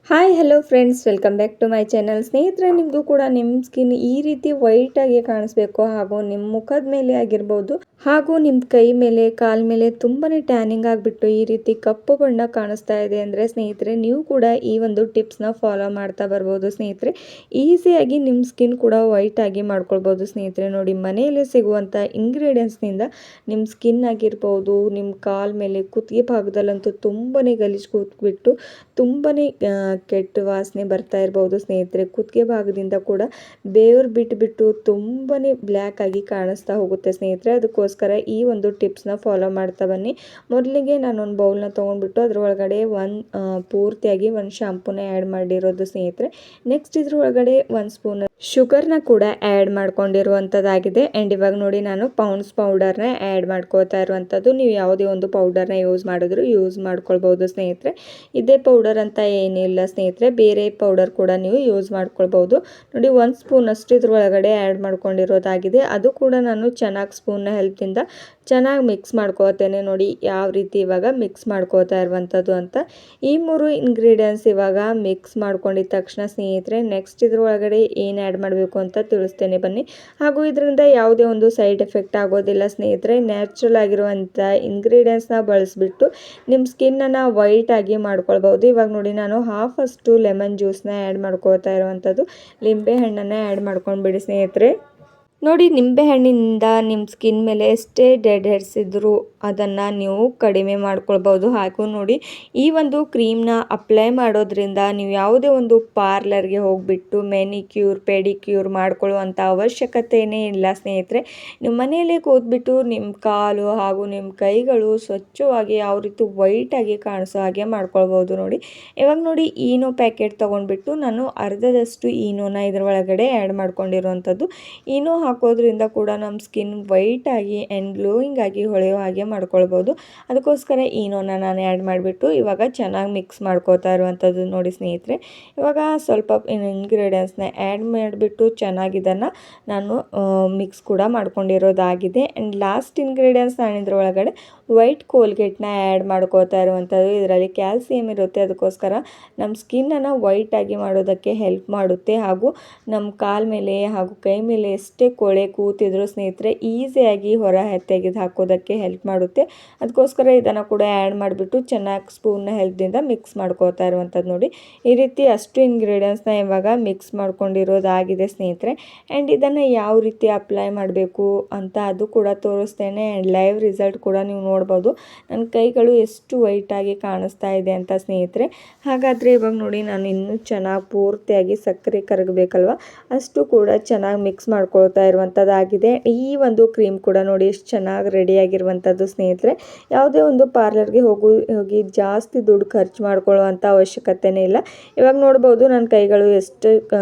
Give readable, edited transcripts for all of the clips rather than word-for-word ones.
Hi hello friends, welcome back to my channel. ಸ್ನೇಹಿತರೆ, ನಿಮಗೂ ಕೂಡ ನಿಮ್ಮ ಸ್ಕಿನ್ ಈ ರೀತಿ ವೈಟ್ ಆಗಿ ಕಾಣಿಸ್ಬೇಕು, ಹಾಗೂ ನಿಮ್ಮ ಮುಖದ ಮೇಲೆ ಆಗಿರ್ಬೋದು, ಹಾಗೂ ನಿಮ್ಮ ಕೈ ಮೇಲೆ ಕಾಲ್ ಮೇಲೆ ತುಂಬಾನೇ ಟ್ಯಾನಿಂಗ್ ಆಗಿಬಿಟ್ಟು ಈ ರೀತಿ ಕಪ್ಪು ಬಣ್ಣ ಕಾಣಿಸ್ತಾ ಇದೆ ಅಂದರೆ ಸ್ನೇಹಿತರೆ, ನೀವು ಕೂಡ ಈ ಒಂದು ಟಿಪ್ಸ್ನ ಫಾಲೋ ಮಾಡ್ತಾ ಬರ್ಬೋದು. ಸ್ನೇಹಿತರೆ, ಈಸಿಯಾಗಿ ನಿಮ್ಮ ಸ್ಕಿನ್ ಕೂಡ ವೈಟ್ ಆಗಿ ಮಾಡ್ಕೊಳ್ಬೋದು. ಸ್ನೇಹಿತರೆ ನೋಡಿ, ಮನೆಯಲ್ಲೇ ಸಿಗುವಂಥ ಇಂಗ್ರೀಡಿಯೆಂಟ್ಸ್ನಿಂದ ನಿಮ್ಮ ಸ್ಕಿನ್ ಆಗಿರ್ಬೋದು, ನಿಮ್ಮ ಕಾಲ್ ಮೇಲೆ ಕುತ್ತಿಗೆ ಭಾಗದಲ್ಲಂತೂ ತುಂಬಾನೇ ಗಲೀಜು ಕೂತ್ಬಿಟ್ಟು ತುಂಬಾನೇ ಕೆಟ್ಟ ವಾಸನೆ ಬರ್ತಾ ಇರ್ಬೋದು. ಸ್ನೇಹಿತರೆ, ಕುತ್ತಿಗೆ ಭಾಗದಿಂದ ಕೂಡ ಬೇವ್ರು ಬಿಟ್ಟು ತುಂಬಾನೇ ಬ್ಲ್ಯಾಕ್ ಆಗಿ ಕಾಣಿಸ್ತಾ ಹೋಗುತ್ತೆ. ಸ್ನೇಹಿತರೆ, ಅದಕ್ಕೋಸ್ಕರ ಈ ಒಂದು ಟಿಪ್ಸ್ನ ಫಾಲೋ ಮಾಡ್ತಾ ಬನ್ನಿ. ಮೊದಲಿಗೆ ನಾನೊಂದು ಬೌಲ್ನ ತೊಗೊಂಡ್ಬಿಟ್ಟು ಅದರೊಳಗಡೆ ಪೂರ್ತಿಯಾಗಿ ಒಂದು ಶಾಂಪೂನ ಆ್ಯಡ್ ಮಾಡಿರೋದು ಸ್ನೇಹಿತರೆ. ನೆಕ್ಸ್ಟ್ ಇದ್ರೊಳಗಡೆ 1 ಸ್ಪೂನ್ ಶುಗರ್ನ ಕೂಡ ಆ್ಯಡ್ ಮಾಡ್ಕೊಂಡಿರುವಂಥದ್ದಾಗಿದೆ. ಆ್ಯಂಡ್ ಇವಾಗ ನೋಡಿ, ನಾನು ಪೌಂಡ್ಸ್ ಪೌಡರ್ನ ಆ್ಯಡ್ ಮಾಡ್ಕೋತಾ ಇರುವಂಥದ್ದು. ನೀವು ಯಾವುದೇ ಒಂದು ಪೌಡರ್ನ ಯೂಸ್ ಮಾಡಿದ್ರು ಯೂಸ್ ಮಾಡ್ಕೊಳ್ಬೋದು ಸ್ನೇಹಿತರೆ. ಇದೇ ಪೌಡರ್ ಅಂತ ಏನಿಲ್ಲ ಸ್ನೇಹಿತರೆ, ಬೇರೆ ಪೌಡರ್ ಕೂಡ ನೀವು ಯೂಸ್ ಮಾಡ್ಕೊಳ್ಬೋದು. ನೋಡಿ, 1 ಸ್ಪೂನ್ ಅಷ್ಟು ಇದ್ರೊಳಗಡೆ ಆ್ಯಡ್ ಮಾಡ್ಕೊಂಡಿರೋದಾಗಿದೆ. ಅದು ಕೂಡ ನಾನು ಚೆನ್ನಾಗಿ ಸ್ಪೂನ್ನ ಹೆಲ್ಪಿಂದ ಚೆನ್ನಾಗಿ ಮಿಕ್ಸ್ ಮಾಡ್ಕೋತೇನೆ. ನೋಡಿ ಯಾವ ರೀತಿ ಇವಾಗ ಮಿಕ್ಸ್ ಮಾಡ್ಕೋತಾ ಇರುವಂಥದ್ದು ಅಂತ. ಈ 3 ಇಂಗ್ರೀಡಿಯೆಂಟ್ಸ್ ಇವಾಗ ಮಿಕ್ಸ್ ಮಾಡ್ಕೊಂಡಿದ ತಕ್ಷಣ ಸ್ನೇಹಿತರೆ, ನೆಕ್ಸ್ಟ್ ಇದ್ರೊಳಗಡೆ ಏನು ಆ್ಯಡ್ ಮಾಡಬೇಕು ಅಂತ ತಿಳಿಸ್ತೇನೆ ಬನ್ನಿ. ಹಾಗೂ ಇದರಿಂದ ಯಾವುದೇ ಒಂದು ಸೈಡ್ ಎಫೆಕ್ಟ್ ಆಗೋದಿಲ್ಲ ಸ್ನೇಹಿತರೆ. ನ್ಯಾಚುರಲ್ ಆಗಿರುವಂಥ ಇಂಗ್ರೀಡಿಯೆಂಟ್ಸ್ನ ಬಳಸಿಬಿಟ್ಟು ನಿಮ್ಮ ಸ್ಕಿನ್ನನ್ನು ವೈಟ್ ಆಗಿ ಮಾಡ್ಕೊಳ್ಬೋದು. ಇವಾಗ ನೋಡಿ, ನಾನು ಹಾಫ್ ಅಷ್ಟು ಲೆಮನ್ ಜ್ಯೂಸ್ನ ಆ್ಯಡ್ ಮಾಡ್ಕೋತಾ ಇರುವಂಥದ್ದು. ಲಿಂಬೆ ಹಣ್ಣನ್ನು ಆ್ಯಡ್ ಮಾಡ್ಕೊಂಡ್ಬಿಡಿ ಸ್ನೇಹಿತರೆ. ನೋಡಿ, ನಿಂಬೆಹಣ್ಣಿಂದ ನಿಮ್ಮ ಸ್ಕಿನ್ ಮೇಲೆ ಎಷ್ಟೇ ಡೆಡ್ ಹೇರ್ಸ್ ಇದ್ದರೂ ಅದನ್ನು ನೀವು ಕಡಿಮೆ ಮಾಡ್ಕೊಳ್ಬೋದು. ಹಾಗೂ ನೋಡಿ, ಈ ಒಂದು ಕ್ರೀಮ್ನ ಅಪ್ಲೈ ಮಾಡೋದ್ರಿಂದ ನೀವು ಯಾವುದೇ ಒಂದು ಪಾರ್ಲರ್ಗೆ ಹೋಗಿಬಿಟ್ಟು ಮೆನಿಕ್ಯೂರ್ ಪೆಡಿಕ್ಯೂರ್ ಮಾಡ್ಕೊಳ್ಳುವಂಥ ಅವಶ್ಯಕತೆಯೇ ಇಲ್ಲ ಸ್ನೇಹಿತರೆ. ನೀವು ಮನೆಯಲ್ಲೇ ಕೂತ್ಬಿಟ್ಟು ನಿಮ್ಮ ಕಾಲು ಹಾಗೂ ನಿಮ್ಮ ಕೈಗಳು ಸ್ವಚ್ಛವಾಗಿ ಯಾವ ರೀತಿ ವೈಟಾಗಿ ಕಾಣಿಸೋ ಹಾಗೆ ಮಾಡ್ಕೊಳ್ಬೋದು. ನೋಡಿ, ಇವಾಗ ನೋಡಿ, ಈನೋ ಪ್ಯಾಕೆಟ್ ತೊಗೊಂಡ್ಬಿಟ್ಟು ನಾನು ಅರ್ಧದಷ್ಟು ಈನೋನ ಇದರೊಳಗಡೆ ಆ್ಯಡ್ ಮಾಡ್ಕೊಂಡಿರುವಂಥದ್ದು. ಈನೋ ಹಾಕೋದ್ರಿಂದ ಕೂಡ ನಮ್ಮ ಸ್ಕಿನ್ ವೈಟ್ ಆಗಿ ಆ್ಯಂಡ್ ಗ್ಲೋಯಿಂಗ್ ಆಗಿ ಹೊಳೆಯೋ ಹಾಗೆ ಮಾಡ್ಕೊಳ್ಬೋದು. ಅದಕ್ಕೋಸ್ಕರ ಈನೋನ ನಾನು ಆ್ಯಡ್ ಮಾಡಿಬಿಟ್ಟು ಇವಾಗ ಚೆನ್ನಾಗಿ ಮಿಕ್ಸ್ ಮಾಡ್ಕೋತಾ ಇರುವಂಥದ್ದು. ನೋಡಿ ಸ್ನೇಹಿತರೆ, ಇವಾಗ ಸ್ವಲ್ಪ ಇಂಗ್ರೀಡಿಯೆಂಟ್ಸ್ನ ಆ್ಯಡ್ ಮಾಡಿಬಿಟ್ಟು ಚೆನ್ನಾಗಿ ಇದನ್ನು ನಾನು ಮಿಕ್ಸ್ ಕೂಡ ಮಾಡ್ಕೊಂಡಿರೋದಾಗಿದೆ. ಆ್ಯಂಡ್ ಲಾಸ್ಟ್ ಇಂಗ್ರೀಡಿಯೆಂಟ್ಸ್ ನಾನು ಇದರೊಳಗಡೆ ವೈಟ್ ಕೋಲ್ಗೇಟ್ನ ಆ್ಯಡ್ ಮಾಡ್ಕೋತಾ ಇರುವಂಥದ್ದು. ಇದರಲ್ಲಿ ಕ್ಯಾಲ್ಸಿಯಂ ಇರುತ್ತೆ, ಅದಕ್ಕೋಸ್ಕರ ನಮ್ಮ ಸ್ಕಿನ್ನನ್ನು ವೈಟ್ ಆಗಿ ಮಾಡೋದಕ್ಕೆ ಹೆಲ್ಪ್ ಮಾಡುತ್ತೆ. ಹಾಗೂ ನಮ್ಮ ಕಾಲ ಮೇಲೆ ಹಾಗೂ ಕೈ ಮೇಲೆ ಎಷ್ಟೇ ಕೊಳೆ ಕೂತಿದ್ರು ಸ್ನೇಹಿತರೆ, ಈಸಿಯಾಗಿ ಹೊರ ತೆಗೆದು ಹಾಕೋದಕ್ಕೆ ಹೆಲ್ಪ್ ಮಾಡುತ್ತೆ. ಅದಕ್ಕೋಸ್ಕರ ಇದನ್ನು ಕೂಡ ಆ್ಯಡ್ ಮಾಡಿಬಿಟ್ಟು ಚೆನ್ನಾಗಿ ಸ್ಪೂನ್ನ ಹೆಲ್ಪ್ದಿಂದ ಮಿಕ್ಸ್ ಮಾಡ್ಕೋತಾ ಇರುವಂಥದ್ದು. ನೋಡಿ, ಈ ರೀತಿ ಅಷ್ಟು ಇಂಗ್ರೀಡಿಯೆಂಟ್ಸ್ನ ಇವಾಗ ಮಿಕ್ಸ್ ಮಾಡ್ಕೊಂಡಿರೋದಾಗಿದೆ ಸ್ನೇಹಿತರೆ. ಆ್ಯಂಡ್ ಇದನ್ನು ಯಾವ ರೀತಿ ಅಪ್ಲೈ ಮಾಡಬೇಕು ಅಂತ ಅದು ಕೂಡ ತೋರಿಸ್ತೇನೆ. ಆ್ಯಂಡ್ ಲೈವ್ ರಿಸಲ್ಟ್ ಕೂಡ ನೀವು ನೋಡ್ಬೋದು, ನನ್ನ ಕೈಗಳು ಎಷ್ಟು ವೈಟಾಗಿ ಕಾಣಿಸ್ತಾ ಇದೆ ಅಂತ ಸ್ನೇಹಿತರೆ. ಹಾಗಾದರೆ ಇವಾಗ ನೋಡಿ, ನಾನು ಇನ್ನೂ ಚೆನ್ನಾಗಿ ಪೂರ್ತಿಯಾಗಿ ಸಕ್ಕರೆ ಕರಗಬೇಕಲ್ವ, ಅಷ್ಟು ಕೂಡ ಚೆನ್ನಾಗಿ ಮಿಕ್ಸ್ ಮಾಡ್ಕೊಳ್ತಾ ಇರುವಂಥದ್ದಾಗಿದೆ. ಈ ಒಂದು ಕ್ರೀಮ್ ಕೂಡ ನೋಡಿ ಎಷ್ಟು ಚೆನ್ನಾಗಿ ರೆಡಿಯಾಗಿರುವಂಥದ್ದು ಸ್ನೇಹಿತರೆ. ಯಾವುದೇ ಒಂದು ಪಾರ್ಲರ್ಗೆ ಹೋಗಿ ಜಾಸ್ತಿ ದುಡ್ಡು ಖರ್ಚು ಮಾಡ್ಕೊಳ್ಳುವಂಥ ಅವಶ್ಯಕತೆಯೇ ಇಲ್ಲ. ಇವಾಗ ನೋಡ್ಬೋದು ನನ್ನ ಕೈಗಳು ಎಷ್ಟು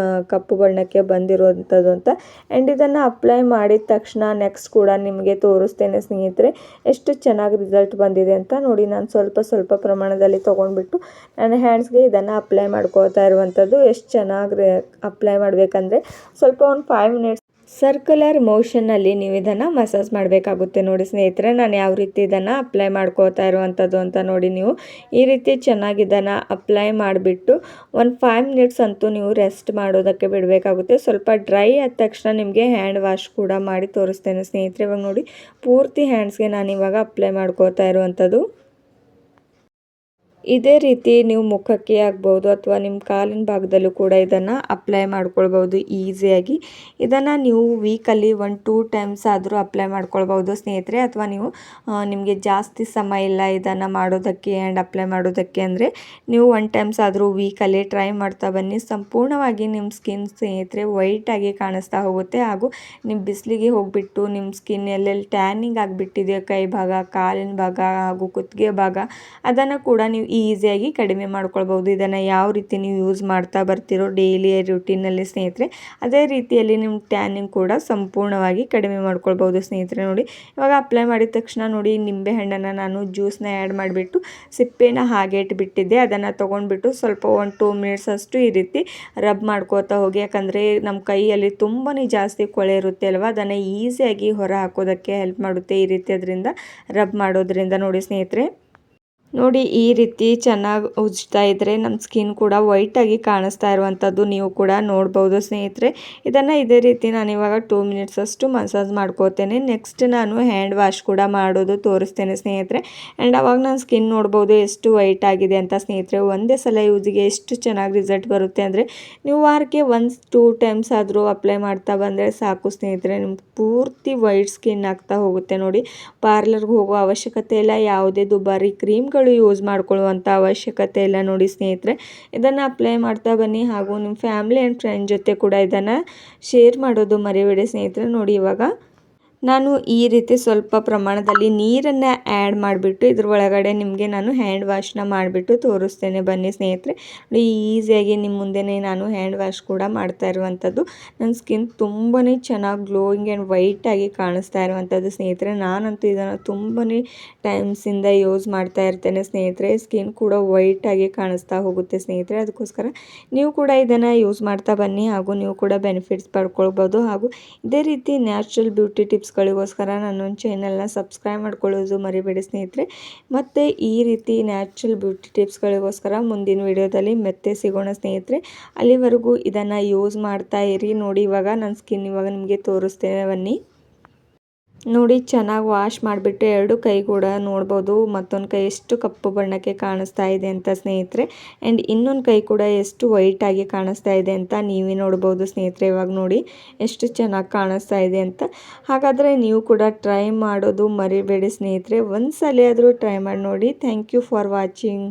ಕಪ್ಪು ಬಣ್ಣಕ್ಕೆ ಬಂದಿರುವಂಥದ್ದು ಅಂತ. ಆ್ಯಂಡ್ ಇದನ್ನು ಅಪ್ಲೈ ಮಾಡಿದ ತಕ್ಷಣ ನೆಕ್ಸ್ಟ್ ಕೂಡ ನಿಮಗೆ ತೋರಿಸ್ತೇನೆ ಸ್ನೇಹಿತರೆ ಎಷ್ಟು ಚೆನ್ನಾಗಿ ರಿಸಲ್ಟ್ ಬಂದಿದೆ ಅಂತ. ನೋಡಿ, ನಾನು ಸ್ವಲ್ಪ ಪ್ರಮಾಣದಲ್ಲಿ ತೊಗೊಂಡ್ಬಿಟ್ಟು ನನ್ನ ಹ್ಯಾಂಡ್ಸ್ಗೆ ಇದನ್ನು ಅಪ್ಲೈ ಮಾಡ್ಕೊಳ್ತಾ ಇರುವಂಥದ್ದು. ಎಷ್ಟು ಚೆನ್ನಾಗಿ ಅಪ್ಲೈ ಮಾಡಬೇಕಂದ್ರೆ ಸ್ವಲ್ಪ ಒಂದು 5 ಮಿನಿಟ್ಸ್ ಸರ್ಕ್ಯುಲರ್ ಮೋಷನ್ನಲ್ಲಿ ನೀವು ಇದನ್ನು ಮಸಾಜ್ ಮಾಡಬೇಕಾಗುತ್ತೆ. ನೋಡಿ ಸ್ನೇಹಿತರೆ, ನಾನು ಯಾವ ರೀತಿ ಇದನ್ನು ಅಪ್ಲೈ ಮಾಡ್ಕೋತಾ ಇರುವಂಥದ್ದು ಅಂತ ನೋಡಿ. ನೀವು ಈ ರೀತಿ ಚೆನ್ನಾಗಿ ಇದನ್ನು ಅಪ್ಲೈ ಮಾಡಿಬಿಟ್ಟು ಒಂದು 5 ಮಿನಿಟ್ಸ್ ಅಂತೂ ನೀವು ರೆಸ್ಟ್ ಮಾಡೋದಕ್ಕೆ ಬಿಡಬೇಕಾಗುತ್ತೆ. ಸ್ವಲ್ಪ ಡ್ರೈ ಆದ ತಕ್ಷಣ ನಿಮಗೆ ಹ್ಯಾಂಡ್ ವಾಶ್ ಕೂಡ ಮಾಡಿ ತೋರಿಸ್ತೇನೆ ಸ್ನೇಹಿತರೆ. ಇವಾಗ ನೋಡಿ, ಪೂರ್ತಿ ಹ್ಯಾಂಡ್ಸ್ಗೆ ನಾನು ಇವಾಗ ಅಪ್ಲೈ ಮಾಡ್ಕೋತಾ ಇರುವಂಥದ್ದು. ಇದೇ ರೀತಿ ನೀವು ಮುಖಕ್ಕೆ ಆಗ್ಬೋದು ಅಥವಾ ನಿಮ್ಮ ಕಾಲಿನ ಭಾಗದಲ್ಲೂ ಕೂಡ ಇದನ್ನು ಅಪ್ಲೈ ಮಾಡ್ಕೊಳ್ಬೋದು ಈಸಿಯಾಗಿ. ಇದನ್ನು ನೀವು ವೀಕಲ್ಲಿ 1-2 ಟೈಮ್ಸ್ ಆದರೂ ಅಪ್ಲೈ ಮಾಡ್ಕೊಳ್ಬೋದು ಸ್ನೇಹಿತರೆ. ಅಥವಾ ನೀವು ನಿಮಗೆ ಜಾಸ್ತಿ ಸಮಯ ಇಲ್ಲ ಇದನ್ನು ಮಾಡೋದಕ್ಕೆ ಆ್ಯಂಡ್ ಅಪ್ಲೈ ಮಾಡೋದಕ್ಕೆ ಅಂದರೆ ನೀವು 1 ಟೈಮ್ಸ್ ಆದರೂ ವೀಕಲ್ಲಿ ಟ್ರೈ ಮಾಡ್ತಾ ಬನ್ನಿ. ಸಂಪೂರ್ಣವಾಗಿ ನಿಮ್ಮ ಸ್ಕಿನ್ ಸ್ನೇಹಿತರೆ ವೈಟಾಗಿ ಕಾಣಿಸ್ತಾ ಹೋಗುತ್ತೆ. ಹಾಗೂ ನಿಮ್ಮ ಬಿಸಿಲಿಗೆ ಹೋಗಿಬಿಟ್ಟು ನಿಮ್ಮ ಸ್ಕಿನ್ ಎಲ್ಲೆಲ್ಲಿ ಟ್ಯಾನಿಂಗ್ ಆಗಿಬಿಟ್ಟಿದೆ, ಕೈ ಭಾಗ, ಕಾಲಿನ ಭಾಗ ಹಾಗೂ ಕುತ್ತಿಗೆ ಭಾಗ, ಅದನ್ನು ಕೂಡ ನೀವು ಈಸಿಯಾಗಿ ಕಡಿಮೆ ಮಾಡ್ಕೊಳ್ಬೋದು. ಇದನ್ನು ಯಾವ ರೀತಿ ನೀವು ಯೂಸ್ ಮಾಡ್ತಾ ಬರ್ತಿರೋ ಡೈಲಿ ರುಟೀನಲ್ಲಿ ಸ್ನೇಹಿತರೆ, ಅದೇ ರೀತಿಯಲ್ಲಿ ನಿಮ್ಮ ಟ್ಯಾನಿಂಗ್ ಕೂಡ ಸಂಪೂರ್ಣವಾಗಿ ಕಡಿಮೆ ಮಾಡ್ಕೊಳ್ಬೋದು ಸ್ನೇಹಿತರೆ. ನೋಡಿ, ಇವಾಗ ಅಪ್ಲೈ ಮಾಡಿದ ತಕ್ಷಣ ನೋಡಿ, ನಿಂಬೆ ಹಣ್ಣನ್ನು ನಾನು ಜ್ಯೂಸ್ನ ಆ್ಯಡ್ ಮಾಡಿಬಿಟ್ಟು ಸಿಪ್ಪೆನ ಹಾಗೆ ಇಟ್ಬಿಟ್ಟಿದ್ದೆ. ಅದನ್ನು ತೊಗೊಂಡ್ಬಿಟ್ಟು ಸ್ವಲ್ಪ 1-2 ಮಿನಿಟ್ಸ್ ಅಷ್ಟು ಈ ರೀತಿ ರಬ್ ಮಾಡ್ಕೋತಾ ಹೋಗಿ. ಯಾಕಂದರೆ ನಮ್ಮ ಕೈಯಲ್ಲಿ ತುಂಬಾ ಜಾಸ್ತಿ ಕೊಳೆ ಇರುತ್ತೆ ಅಲ್ವಾ, ಅದನ್ನು ಈಸಿಯಾಗಿ ಹೊರ ಹಾಕೋದಕ್ಕೆ ಹೆಲ್ಪ್ ಮಾಡುತ್ತೆ ಈ ರೀತಿ ಅದರಿಂದ ರಬ್ ಮಾಡೋದ್ರಿಂದ. ನೋಡಿ ಸ್ನೇಹಿತರೆ, ನೋಡಿ ಈ ರೀತಿ ಚೆನ್ನಾಗಿ ಉಜ್ತಾ ಇದ್ದರೆ ನಮ್ಮ ಸ್ಕಿನ್ ಕೂಡ ವೈಟಾಗಿ ಕಾಣಿಸ್ತಾ ಇರುವಂಥದ್ದು ನೀವು ಕೂಡ ನೋಡ್ಬೋದು ಸ್ನೇಹಿತರೆ. ಇದನ್ನು ಇದೇ ರೀತಿ ನಾನಿವಾಗ 2 ಮಿನಿಟ್ಸ್ ಅಷ್ಟು ಮಸಾಜ್ ಮಾಡ್ಕೋತೇನೆ. ನೆಕ್ಸ್ಟ್ ನಾನು ಹ್ಯಾಂಡ್ ವಾಶ್ ಕೂಡ ಮಾಡೋದು ತೋರಿಸ್ತೇನೆ ಸ್ನೇಹಿತರೆ. ಆ್ಯಂಡ್ ಅವಾಗ ನನ್ನ ಸ್ಕಿನ್ ನೋಡ್ಬೋದು ಎಷ್ಟು ವೈಟ್ ಆಗಿದೆ ಅಂತ ಸ್ನೇಹಿತರೆ. ಒಂದೇ ಸಲ ಯೂಸಿಗೆ ಎಷ್ಟು ಚೆನ್ನಾಗಿ ರಿಸಲ್ಟ್ ಬರುತ್ತೆ ಅಂದರೆ ನೀವು ವಾರಕ್ಕೆ 1-2 ಟೈಮ್ಸ್ ಆದರೂ ಅಪ್ಲೈ ಮಾಡ್ತಾ ಬಂದರೆ ಸಾಕು ಸ್ನೇಹಿತರೆ. ನಿಮ್ಗೆ ಪೂರ್ತಿ ವೈಟ್ ಸ್ಕಿನ್ ಆಗ್ತಾ ಹೋಗುತ್ತೆ. ನೋಡಿ ಪಾರ್ಲರ್ಗೆ ಹೋಗೋ ಅವಶ್ಯಕತೆ ಇಲ್ಲ, ಯಾವುದೇ ದುಬಾರಿ ಕ್ರೀಮ್ಗಳು ಯೂಸ್ ಮಾಡ್ಕೊಳ್ಳುವಂಥ ಅವಶ್ಯಕತೆ ಇಲ್ಲ. ನೋಡಿ ಸ್ನೇಹಿತರೆ, ಇದನ್ನು ಅಪ್ಲೈ ಮಾಡ್ತಾ ಬನ್ನಿ ಹಾಗೂ ನಿಮ್ಮ ಫ್ಯಾಮಿಲಿ ಆ್ಯಂಡ್ ಫ್ರೆಂಡ್ ಜೊತೆ ಕೂಡ ಇದನ್ನು ಶೇರ್ ಮಾಡೋದು ಮರಿಬೇಡಿ ಸ್ನೇಹಿತರೆ. ನೋಡಿ ಇವಾಗ ನಾನು ಈ ರೀತಿ ಸ್ವಲ್ಪ ಪ್ರಮಾಣದಲ್ಲಿ ನೀರನ್ನು ಆ್ಯಡ್ ಮಾಡಿಬಿಟ್ಟು ಇದ್ರ ಒಳಗಡೆ ನಿಮಗೆ ನಾನು ಹ್ಯಾಂಡ್ ವಾಶ್ನ ಮಾಡಿಬಿಟ್ಟು ತೋರಿಸ್ತೇನೆ ಬನ್ನಿ ಸ್ನೇಹಿತರೆ. ನೋಡಿ ಈಸಿಯಾಗಿ ನಿಮ್ಮ ಮುಂದೆನೇ ನಾನು ಹ್ಯಾಂಡ್ ವಾಶ್ ಕೂಡ ಮಾಡ್ತಾ ಇರುವಂಥದ್ದು. ನನ್ನ ಸ್ಕಿನ್ ತುಂಬಾ ಚೆನ್ನಾಗಿ ಗ್ಲೋಯಿಂಗ್ ಆ್ಯಂಡ್ ವೈಟಾಗಿ ಕಾಣಿಸ್ತಾ ಇರುವಂಥದ್ದು ಸ್ನೇಹಿತರೆ. ನಾನಂತೂ ಇದನ್ನು ತುಂಬಾ ಟೈಮ್ಸಿಂದ ಯೂಸ್ ಮಾಡ್ತಾ ಇರ್ತೇನೆ ಸ್ನೇಹಿತರೆ. ಸ್ಕಿನ್ ಕೂಡ ವೈಟಾಗಿ ಕಾಣಿಸ್ತಾ ಹೋಗುತ್ತೆ ಸ್ನೇಹಿತರೆ. ಅದಕ್ಕೋಸ್ಕರ ನೀವು ಕೂಡ ಇದನ್ನು ಯೂಸ್ ಮಾಡ್ತಾ ಬನ್ನಿ ಹಾಗೂ ನೀವು ಕೂಡ ಬೆನಿಫಿಟ್ಸ್ ಪಡ್ಕೊಳ್ಬೋದು. ಹಾಗೂ ಇದೇ ರೀತಿ ನ್ಯಾಚುರಲ್ ಬ್ಯೂಟಿ ಟಿಪ್ಸ್ಗಳಿಗೋಸ್ಕರ ನನ್ನ ಚಾನಲ್ನ ಸಬ್ಸ್ಕ್ರೈಬ್ ಮಾಡ್ಕೊಳ್ಳೋದು ಮರಿಬೇಡಿ ಸ್ನೇಹಿತರೆ. ಮತ್ತು ಈ ರೀತಿ ನ್ಯಾಚುರಲ್ ಬ್ಯೂಟಿ ಟಿಪ್ಸ್ಗಳಿಗೋಸ್ಕರ ಮುಂದಿನ ವಿಡಿಯೋದಲ್ಲಿ ಮತ್ತೆ ಸಿಗೋಣ ಸ್ನೇಹಿತರೆ. ಅಲ್ಲಿವರೆಗೂ ಇದನ್ನು ಯೂಸ್ ಮಾಡ್ತಾ ಇರಿ. ನೋಡಿ ಇವಾಗ ನನ್ನ ಸ್ಕಿನ್ ಇವಾಗ ನಿಮಗೆ ತೋರಿಸ್ತೇನೆ ಬನ್ನಿ. ನೋಡಿ ಚೆನ್ನಾಗಿ ವಾಶ್ ಮಾಡಿಬಿಟ್ಟು 2 ಕೈ ಕೂಡ ನೋಡ್ಬೋದು ಮತ್ತೊಂದು ಕೈ ಎಷ್ಟು ಕಪ್ಪು ಬಣ್ಣಕ್ಕೆ ಕಾಣಿಸ್ತಾ ಇದೆ ಅಂತ ಸ್ನೇಹಿತರೆ. ಆ್ಯಂಡ್ ಇನ್ನೊಂದು ಕೈ ಕೂಡ ಎಷ್ಟು ವೈಟಾಗಿ ಕಾಣಿಸ್ತಾ ಇದೆ ಅಂತ ನೀವೇ ನೋಡ್ಬೋದು ಸ್ನೇಹಿತರೆ. ಇವಾಗ ನೋಡಿ ಎಷ್ಟು ಚೆನ್ನಾಗಿ ಕಾಣಿಸ್ತಾ ಇದೆ ಅಂತ. ಹಾಗಾದರೆ ನೀವು ಕೂಡ ಟ್ರೈ ಮಾಡೋದು ಮರಿಬೇಡಿ ಸ್ನೇಹಿತರೆ. ಒಂದು ಸಲ ಆದರೂ ಟ್ರೈ ಮಾಡಿ ನೋಡಿ. Thank you for watching.